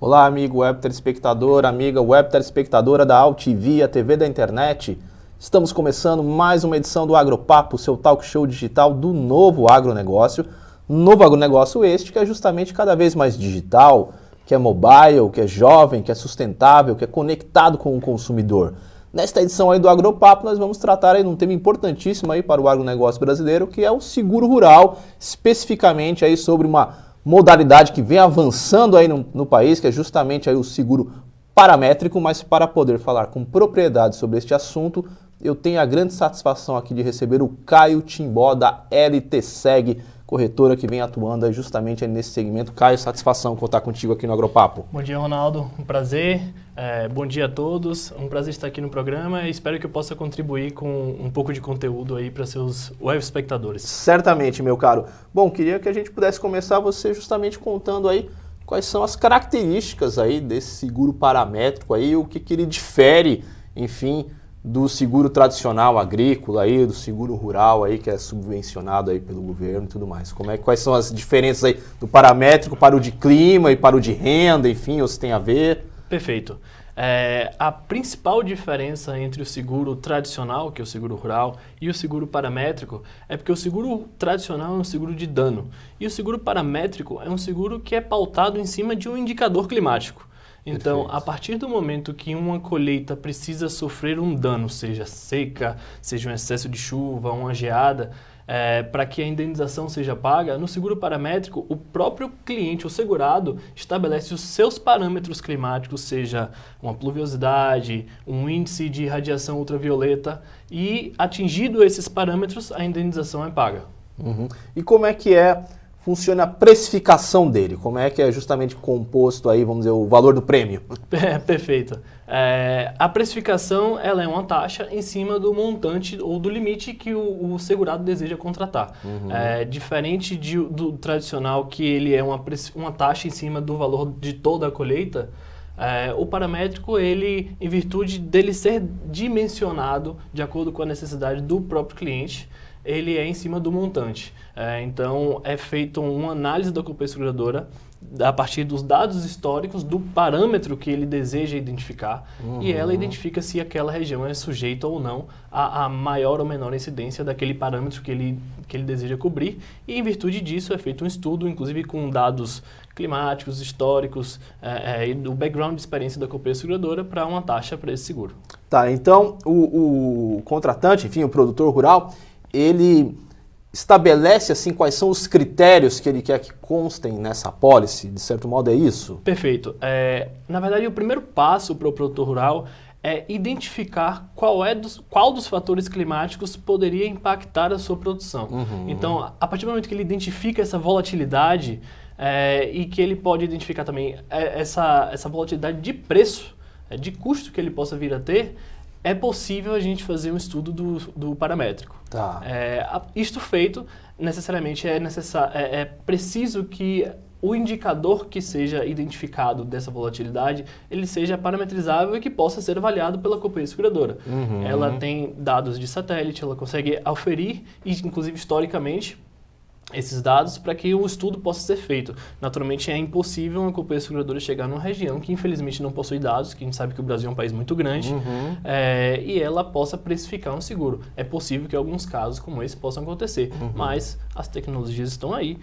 Olá, amigo web telespectador, amiga web telespectadora da AltV, a TV da internet. Estamos começando mais uma edição do Agropapo, seu talk show digital do novo agronegócio. Novo agronegócio este que é justamente cada vez mais digital, que é mobile, que é jovem, que é sustentável, que é conectado com o consumidor. Nesta edição aí do Agropapo, nós vamos tratar aí de um tema importantíssimo aí para o agronegócio brasileiro, que é o seguro rural, especificamente aí sobre uma modalidade que vem avançando aí no país, que é justamente aí o seguro paramétrico. Mas para poder falar com propriedade sobre este assunto, eu tenho a grande satisfação aqui de receber o Caio Timbó da LTSeg, corretora que vem atuando aí justamente aí nesse segmento. Caio, satisfação contar contigo aqui no Agropapo. Bom dia, Ronaldo. Um prazer. Bom dia a todos. Um prazer estar aqui no programa e espero que eu possa contribuir com um pouco de conteúdo aí para seus web espectadores. Certamente, meu caro. Bom, queria que a gente pudesse começar você justamente contando aí quais são as características aí desse seguro paramétrico aí, o que ele difere, enfim, do seguro tradicional agrícola aí, do seguro rural aí, que é subvencionado aí pelo governo e tudo mais. Quais são as diferenças aí do paramétrico para o de clima e para o de renda, enfim, ou se tem a ver? Perfeito. A principal diferença entre o seguro tradicional, que é o seguro rural, e o seguro paramétrico é porque o seguro tradicional é um seguro de dano e o seguro paramétrico é um seguro que é pautado em cima de um indicador climático. Então, perfeito. A partir do momento que uma colheita precisa sofrer um dano, seja seca, seja um excesso de chuva, uma geada, para que a indenização seja paga, no seguro paramétrico, o próprio cliente, o segurado, estabelece os seus parâmetros climáticos, seja uma pluviosidade, um índice de radiação ultravioleta, e atingido esses parâmetros, a indenização é paga. Uhum. E como é que funciona a precificação dele? Como é que é justamente composto aí, vamos dizer, o valor do prêmio? Perfeito. A precificação ela é uma taxa em cima do montante ou do limite que o segurado deseja contratar. Uhum. Diferente do tradicional, que ele é uma taxa em cima do valor de toda a colheita, o paramétrico, ele, em virtude dele ser dimensionado de acordo com a necessidade do próprio cliente, ele é em cima do montante. Então, é feita uma análise da companhia seguradora a partir dos dados históricos do parâmetro que ele deseja identificar, e ela identifica se aquela região é sujeita ou não a maior ou menor incidência daquele parâmetro que ele deseja cobrir, e em virtude disso é feito um estudo, inclusive com dados climáticos, históricos e do background de experiência da companhia seguradora para uma taxa para esse seguro. Tá, então o contratante, enfim, o produtor rural, ele estabelece assim quais são os critérios que ele quer que constem nessa apólice, de certo modo é isso? Perfeito. Na verdade, o primeiro passo para o produtor rural é identificar qual dos fatores climáticos poderia impactar a sua produção. Uhum. Então, a partir do momento que ele identifica essa volatilidade e que ele pode identificar também essa volatilidade de preço, de custo que ele possa vir a ter, é possível a gente fazer um estudo do paramétrico. Tá. Isto feito, necessariamente é preciso que o indicador que seja identificado dessa volatilidade, ele seja parametrizável e que possa ser avaliado pela companhia seguradora. Uhum. Ela tem dados de satélite, ela consegue aferir, inclusive historicamente, esses dados para que o estudo possa ser feito. Naturalmente, é impossível uma companhia seguradora chegar numa região que, infelizmente, não possui dados, que a gente sabe que o Brasil é um país muito grande, e ela possa precificar um seguro. É possível que alguns casos como esse possam acontecer, mas as tecnologias estão aí.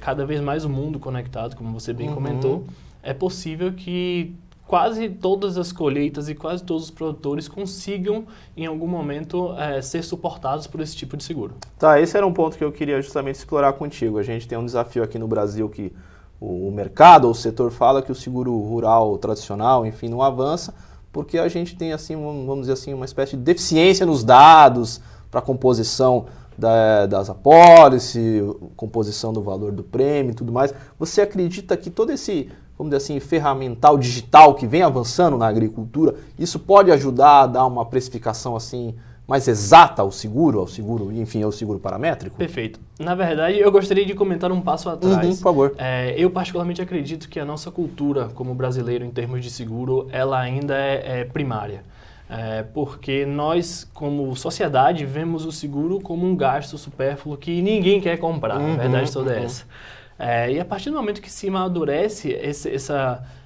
Cada vez mais o mundo conectado, como você bem comentou, é possível que quase todas as colheitas e quase todos os produtores consigam, em algum momento, ser suportados por esse tipo de seguro. Tá, esse era um ponto que eu queria justamente explorar contigo. A gente tem um desafio aqui no Brasil que o mercado, ou o setor fala que o seguro rural tradicional, enfim, não avança, porque a gente tem, assim, vamos dizer assim, uma espécie de deficiência nos dados para a composição das apólices, composição do valor do prêmio e tudo mais. Você acredita que todo esse, vamos dizer assim, ferramental digital que vem avançando na agricultura, isso pode ajudar a dar uma precificação assim mais exata ao seguro, enfim, ao seguro paramétrico? Perfeito. Na verdade, eu gostaria de comentar um passo atrás. Por favor. Eu particularmente acredito que a nossa cultura como brasileiro em termos de seguro, ela ainda é primária. Porque nós, como sociedade, vemos o seguro como um gasto supérfluo que ninguém quer comprar. A verdade toda é essa. E a partir do momento que se amadurece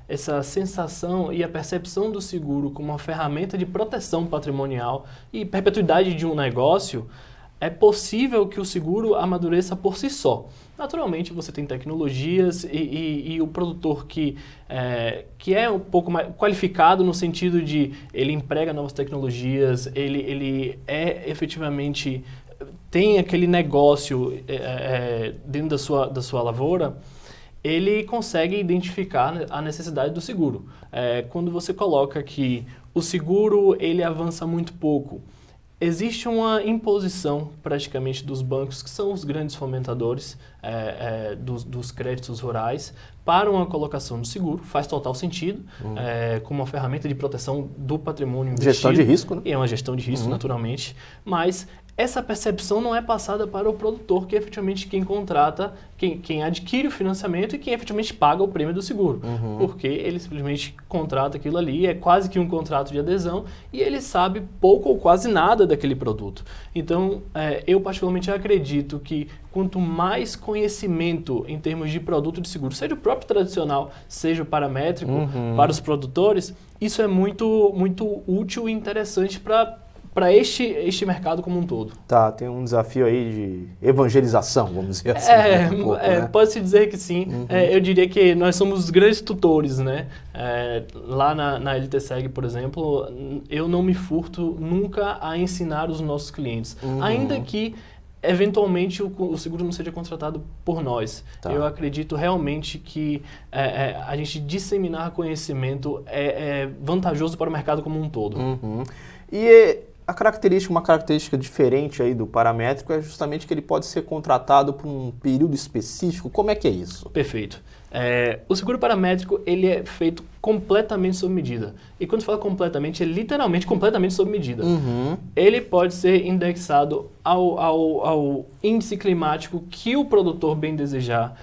essa sensação e a percepção do seguro como uma ferramenta de proteção patrimonial e perpetuidade de um negócio, é possível que o seguro amadureça por si só. Naturalmente, você tem tecnologias e o produtor que é um pouco mais qualificado no sentido de ele emprega novas tecnologias, ele efetivamente tem aquele negócio dentro da sua lavoura, ele consegue identificar a necessidade do seguro. Quando você coloca que o seguro ele avança muito pouco, existe uma imposição praticamente dos bancos, que são os grandes fomentadores dos créditos rurais, para uma colocação do seguro. Faz total sentido, como uma ferramenta de proteção do patrimônio investido. Gestão de risco, né? E é uma gestão de risco, naturalmente. Mas essa percepção não é passada para o produtor, que é efetivamente quem contrata, quem adquire o financiamento e quem efetivamente paga o prêmio do seguro. Porque ele simplesmente contrata aquilo ali, é quase que um contrato de adesão, e ele sabe pouco ou quase nada daquele produto. Então, eu particularmente acredito que quanto mais conhecimento em termos de produto de seguro, seja o próprio tradicional, seja o paramétrico, para os produtores, isso é muito, muito útil e interessante para este mercado como um todo. Tá, tem um desafio aí de evangelização, vamos dizer assim. Né? Pode-se dizer que sim. Eu diria que nós somos grandes tutores, né? Lá na LTSEG, por exemplo, eu não me furto nunca a ensinar os nossos clientes. Ainda que, eventualmente, o seguro não seja contratado por nós. Tá. Eu acredito realmente que a gente disseminar conhecimento é vantajoso para o mercado como um todo. E uma característica diferente aí do paramétrico é justamente que ele pode ser contratado por um período específico. Como é que é isso? Perfeito. O seguro paramétrico ele é feito completamente sob medida. E quando se fala completamente, é literalmente completamente sob medida. Ele pode ser indexado ao índice climático que o produtor bem desejar,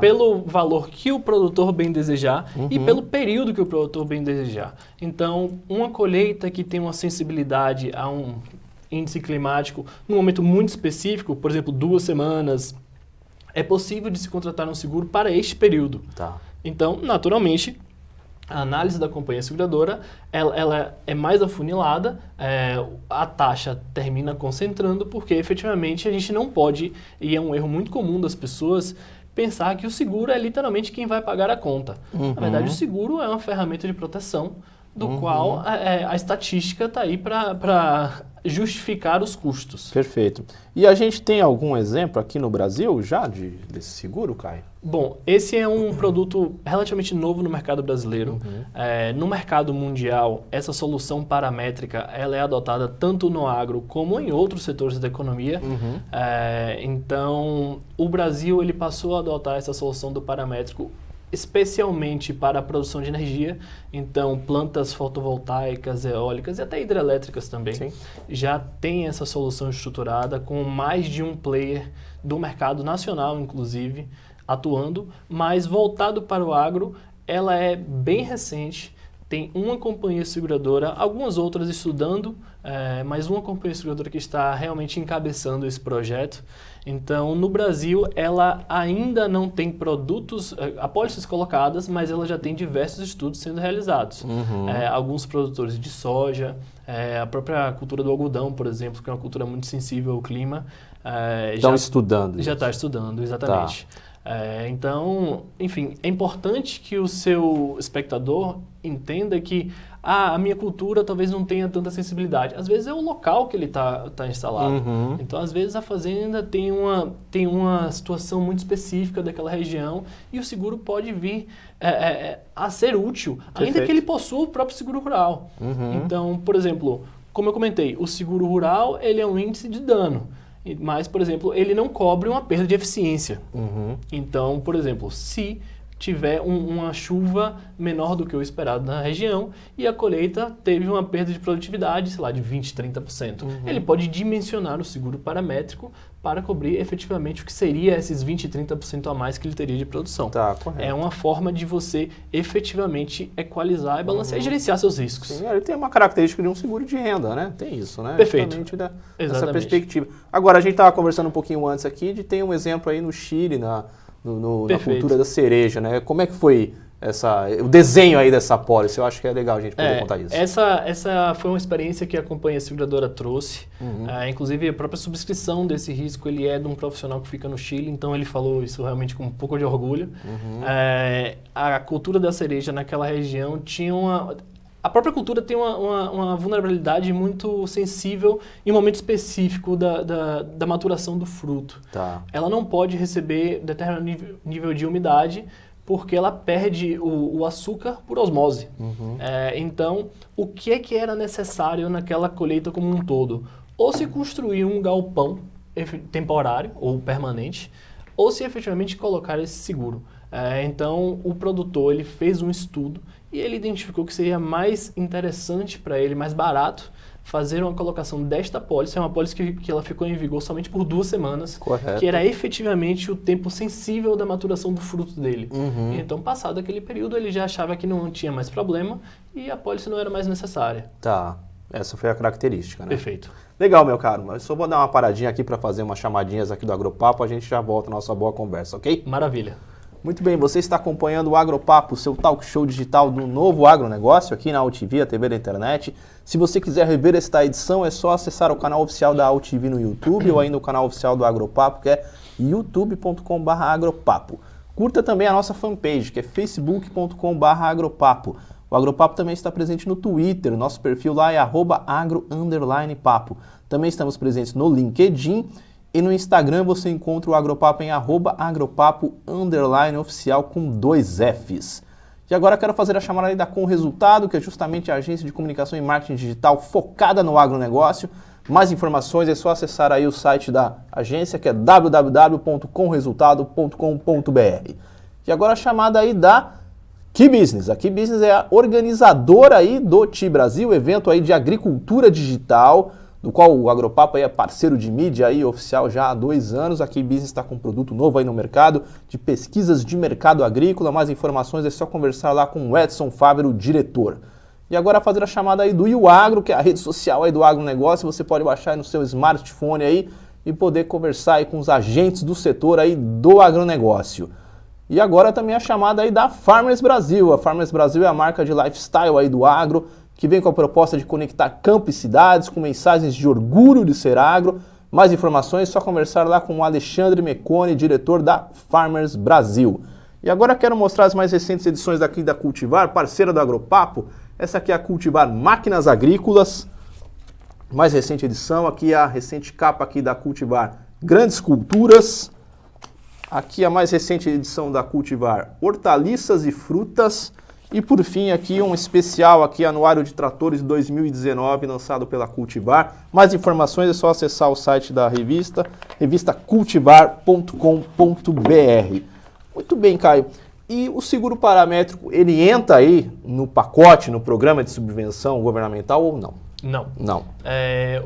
pelo valor que o produtor bem desejar e pelo período que o produtor bem desejar. Então, uma colheita que tem uma sensibilidade a um índice climático num momento muito específico, por exemplo, 2 semanas, é possível de se contratar um seguro para este período. Tá. Então, naturalmente, a análise da companhia seguradora ela é mais afunilada, a taxa termina concentrando, porque efetivamente a gente não pode, e é um erro muito comum das pessoas, pensar que o seguro é literalmente quem vai pagar a conta. Na verdade, o seguro é uma ferramenta de proteção, do qual a estatística está aí para justificar os custos. Perfeito. E a gente tem algum exemplo aqui no Brasil já desse seguro, Caio? Bom, esse é um produto relativamente novo no mercado brasileiro. No mercado mundial, essa solução paramétrica ela é adotada tanto no agro como em outros setores da economia. Então, o Brasil ele passou a adotar essa solução do paramétrico especialmente para a produção de energia. Então, plantas fotovoltaicas, eólicas e até hidrelétricas também. Sim. Já tem essa solução estruturada com mais de um player do mercado nacional, inclusive, atuando, mas voltado para o agro, ela é bem recente. Tem uma companhia seguradora, algumas outras estudando, mas uma companhia seguradora que está realmente encabeçando esse projeto. Então, no Brasil, ela ainda não tem produtos, apólices colocadas, mas ela já tem diversos estudos sendo realizados. Alguns produtores de soja, a própria cultura do algodão, por exemplo, que é uma cultura muito sensível ao clima. Estão estudando. Já está estudando, exatamente. Tá. Então, enfim, é importante que o seu espectador entenda que a minha cultura talvez não tenha tanta sensibilidade. Às vezes é o local que ele está instalado. Então, às vezes a fazenda tem uma situação muito específica daquela região e o seguro pode vir a ser útil, ainda que ele possua o próprio seguro rural. Então, por exemplo, como eu comentei, o seguro rural ele é um índice de dano. Mas, por exemplo, ele não cobre uma perda de eficiência. Então, por exemplo, se tiver uma chuva menor do que o esperado na região e a colheita teve uma perda de produtividade, sei lá, de 20%, 30%. Ele pode dimensionar o seguro paramétrico para cobrir efetivamente o que seria esses 20%, 30% a mais que ele teria de produção. Tá, correto. É uma forma de você efetivamente equalizar e balancear e gerenciar seus riscos. Sim, ele tem uma característica de um seguro de renda, né? Tem isso, né? Perfeito. Dessa perspectiva. Agora, a gente estava conversando um pouquinho antes aqui de ter um exemplo aí no Chile, na cultura da cereja, né? Como é que foi o desenho aí dessa apólice? Eu acho que é legal a gente poder contar isso. Essa foi uma experiência que a companhia seguradora trouxe. Inclusive, a própria subscrição desse risco, ele é de um profissional que fica no Chile, então ele falou isso realmente com um pouco de orgulho. A cultura da cereja naquela região tinha a própria cultura tem uma vulnerabilidade muito sensível em um momento específico da maturação do fruto. Tá. Ela não pode receber determinado nível de umidade, porque ela perde o açúcar por osmose. Então, o que é que era necessário naquela colheita como um todo? Ou se construir um galpão temporário ou permanente, ou se efetivamente colocar esse seguro. Então, o produtor ele fez um estudo e ele identificou que seria mais interessante para ele, mais barato, fazer uma colocação desta apólice. É uma apólice que ela ficou em vigor somente por 2 semanas, correto, que era efetivamente o tempo sensível da maturação do fruto dele. Então, passado aquele período, ele já achava que não tinha mais problema e a apólice não era mais necessária. Tá, essa foi a característica, né? Perfeito. Legal, meu caro, mas só vou dar uma paradinha aqui para fazer umas chamadinhas aqui do Agropapo, a gente já volta à nossa boa conversa, ok? Maravilha. Muito bem, você está acompanhando o Agropapo, seu talk show digital do novo agronegócio, aqui na AltV, a TV da internet. Se você quiser rever esta edição, é só acessar o canal oficial da AltV no YouTube ou ainda o canal oficial do Agropapo, que é youtube.com/agropapo. Curta também a nossa fanpage, que é facebook.com/agropapo. O Agropapo também está presente no Twitter, o nosso perfil lá é @agro_papo. Também estamos presentes no LinkedIn. E no Instagram você encontra o Agropapo em @agropapo_oficial com 2 Fs. E agora quero fazer a chamada aí da Com Resultado, que é justamente a agência de comunicação e marketing digital focada no agronegócio. Mais informações é só acessar aí o site da agência, que é www.comresultado.com.br. E agora a chamada aí da Key Business. A Key Business é a organizadora aí do TI Brasil, evento aí de agricultura digital, do qual o Agropapo aí é parceiro de mídia aí, oficial já há 2 anos. A Key Business está com um produto novo aí no mercado, de pesquisas de mercado agrícola. Mais informações é só conversar lá com o Edson Fávero, diretor. E agora fazer a chamada aí do YouAgro, que é a rede social aí do agronegócio. Você pode baixar aí no seu smartphone aí e poder conversar aí com os agentes do setor aí do agronegócio. E agora também a chamada aí da Farmers Brasil. A Farmers Brasil é a marca de lifestyle aí do agro, que vem com a proposta de conectar campo e cidades com mensagens de orgulho de ser agro. Mais informações é só conversar lá com o Alexandre Mecone, diretor da Farmers Brasil. E agora quero mostrar as mais recentes edições daqui da Cultivar, parceira do Agropapo. Essa aqui é a Cultivar Máquinas Agrícolas, mais recente edição. Aqui é a recente capa aqui da Cultivar Grandes Culturas. Aqui a mais recente edição da Cultivar Hortaliças e Frutas. E por fim aqui um especial aqui, Anuário de Tratores 2019, lançado pela Cultivar. Mais informações é só acessar o site da revista, revistacultivar.com.br. Muito bem, Caio. E o seguro paramétrico, ele entra aí no pacote, no programa de subvenção governamental ou não? Não. Não.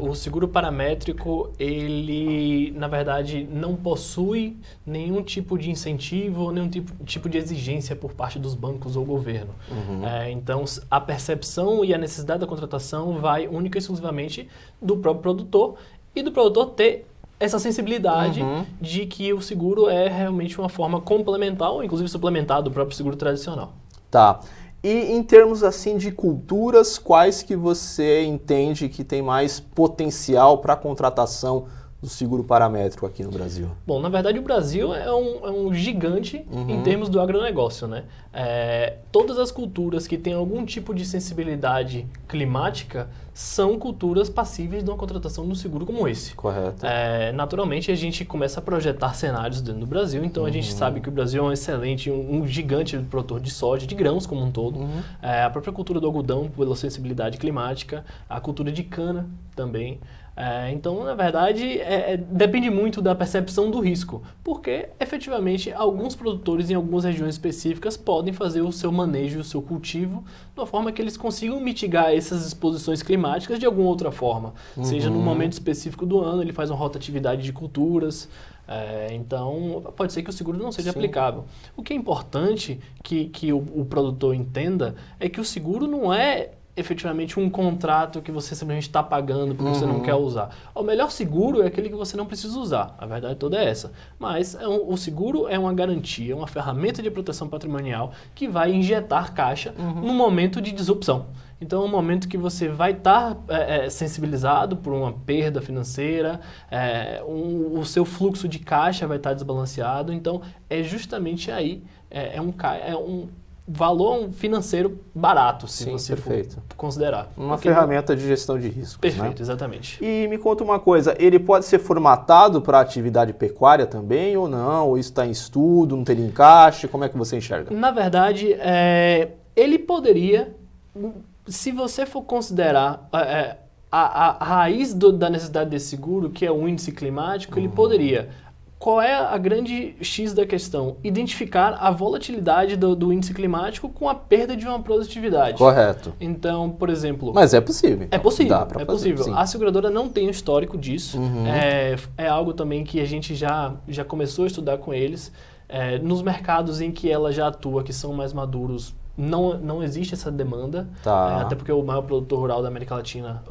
O seguro paramétrico, ele, na verdade, não possui nenhum tipo de incentivo, nenhum tipo de exigência por parte dos bancos ou governo. Então, a percepção e a necessidade da contratação vai única e exclusivamente do próprio produtor e do produtor ter essa sensibilidade de que o seguro é realmente uma forma complementar ou inclusive suplementar do próprio seguro tradicional. Tá. E em termos assim de culturas, quais que você entende que tem mais potencial para a contratação do seguro paramétrico aqui no Brasil? Bom, na verdade o Brasil é um gigante em termos do agronegócio, né? Todas as culturas que têm algum tipo de sensibilidade climática são culturas passíveis de uma contratação de um seguro como esse. Correto. Naturalmente a gente começa a projetar cenários dentro do Brasil, então a gente sabe que o Brasil é um excelente, um gigante produtor de soja, de grãos como um todo. A própria cultura do algodão pela sensibilidade climática, a cultura de cana também. Então, na verdade, depende muito da percepção do risco, porque, efetivamente, alguns produtores em algumas regiões específicas podem fazer o seu manejo, o seu cultivo, de uma forma que eles consigam mitigar essas exposições climáticas de alguma outra forma. Seja num momento específico do ano, ele faz uma rotatividade de culturas. Então, pode ser que o seguro não seja aplicável. O que é importante que o produtor entenda é que o seguro não é efetivamente um contrato que você simplesmente está pagando porque você não quer usar. O melhor seguro é aquele que você não precisa usar. A verdade toda é essa. Mas o seguro é uma garantia, uma ferramenta de proteção patrimonial que vai injetar caixa no momento de disrupção. Então, é um momento que você vai estar sensibilizado por uma perda financeira, o seu fluxo de caixa vai estar desbalanceado. Então, é justamente aí, é um valor financeiro barato, se você for considerar. Uma ferramenta de gestão de riscos. Perfeito, né? Exatamente. E me conta uma coisa, ele pode ser formatado para atividade pecuária também ou não? Ou isso está em estudo, não teria encaixe? Como é que você enxerga? Na verdade, ele poderia, se você for considerar a raiz da necessidade desse seguro, que é o índice climático, ele poderia. Qual é a grande X da questão? Identificar a volatilidade do índice climático com a perda de uma produtividade. Correto. Então, por exemplo... Mas é possível. Então. É possível, Dá pra é fazer, possível. sim. A seguradora não tem o histórico disso. É algo também que a gente já começou a estudar com eles. Nos mercados em que ela já atua, que são mais maduros, não existe essa demanda, até porque o maior produtor rural da América Latina,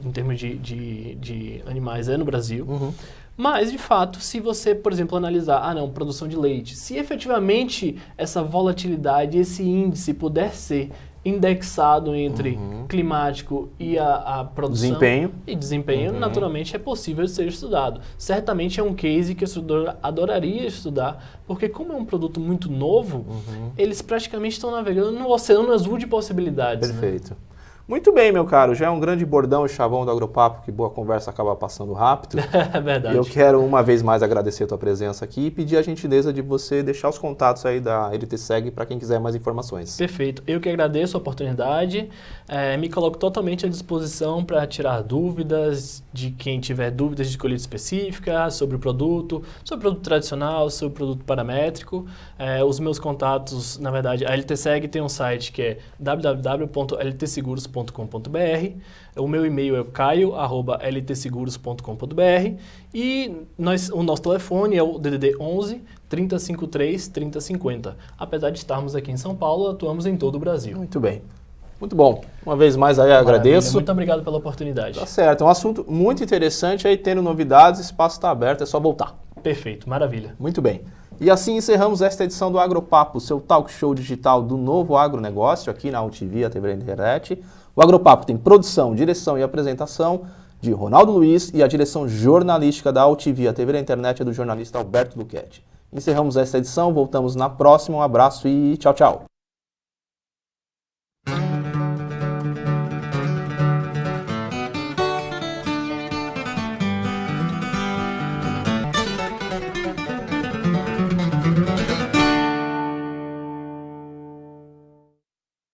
em termos de animais, é no Brasil. Mas, de fato, se você, por exemplo, analisar, produção de leite, se efetivamente essa volatilidade, esse índice puder ser indexado entre climático e a produção desempenho, naturalmente é possível ser estudado. Certamente é um case que o estudador adoraria estudar, porque como é um produto muito novo, eles praticamente estão navegando no oceano azul de possibilidades. Perfeito. Né? Muito bem, meu caro. Já é um grande bordão e chavão do Agropapo, que boa conversa acaba passando rápido. É verdade. Eu quero uma vez mais agradecer a tua presença aqui e pedir a gentileza de você deixar os contatos aí da LTSEG para quem quiser mais informações. Perfeito. Eu que agradeço a oportunidade. Me coloco totalmente à disposição para tirar dúvidas de quem tiver dúvidas de colheita específica, sobre o produto tradicional, sobre o produto paramétrico. Os meus contatos, na verdade, a LTSEG tem um site que é www.ltseguros.com.br. O meu e-mail é caio@ltseguros.com.br e o nosso telefone é o DDD 11 3053 3050. Apesar de estarmos aqui em São Paulo, atuamos em todo o Brasil. Muito bem. Muito bom. Uma vez mais aí agradeço. Muito obrigado pela oportunidade. Tá certo. É um assunto muito interessante. Aí tendo novidades, o espaço está aberto, é só voltar. Perfeito. Maravilha. Muito bem. E assim encerramos esta edição do Agropapo, seu talk show digital do novo agronegócio aqui na UTV, a TV da Internet. O Agropapo tem produção, direção e apresentação de Ronaldo Luiz e a direção jornalística da UTV, a TV da Internet é do jornalista Alberto Luchetti. Encerramos esta edição, voltamos na próxima. Um abraço e tchau, tchau.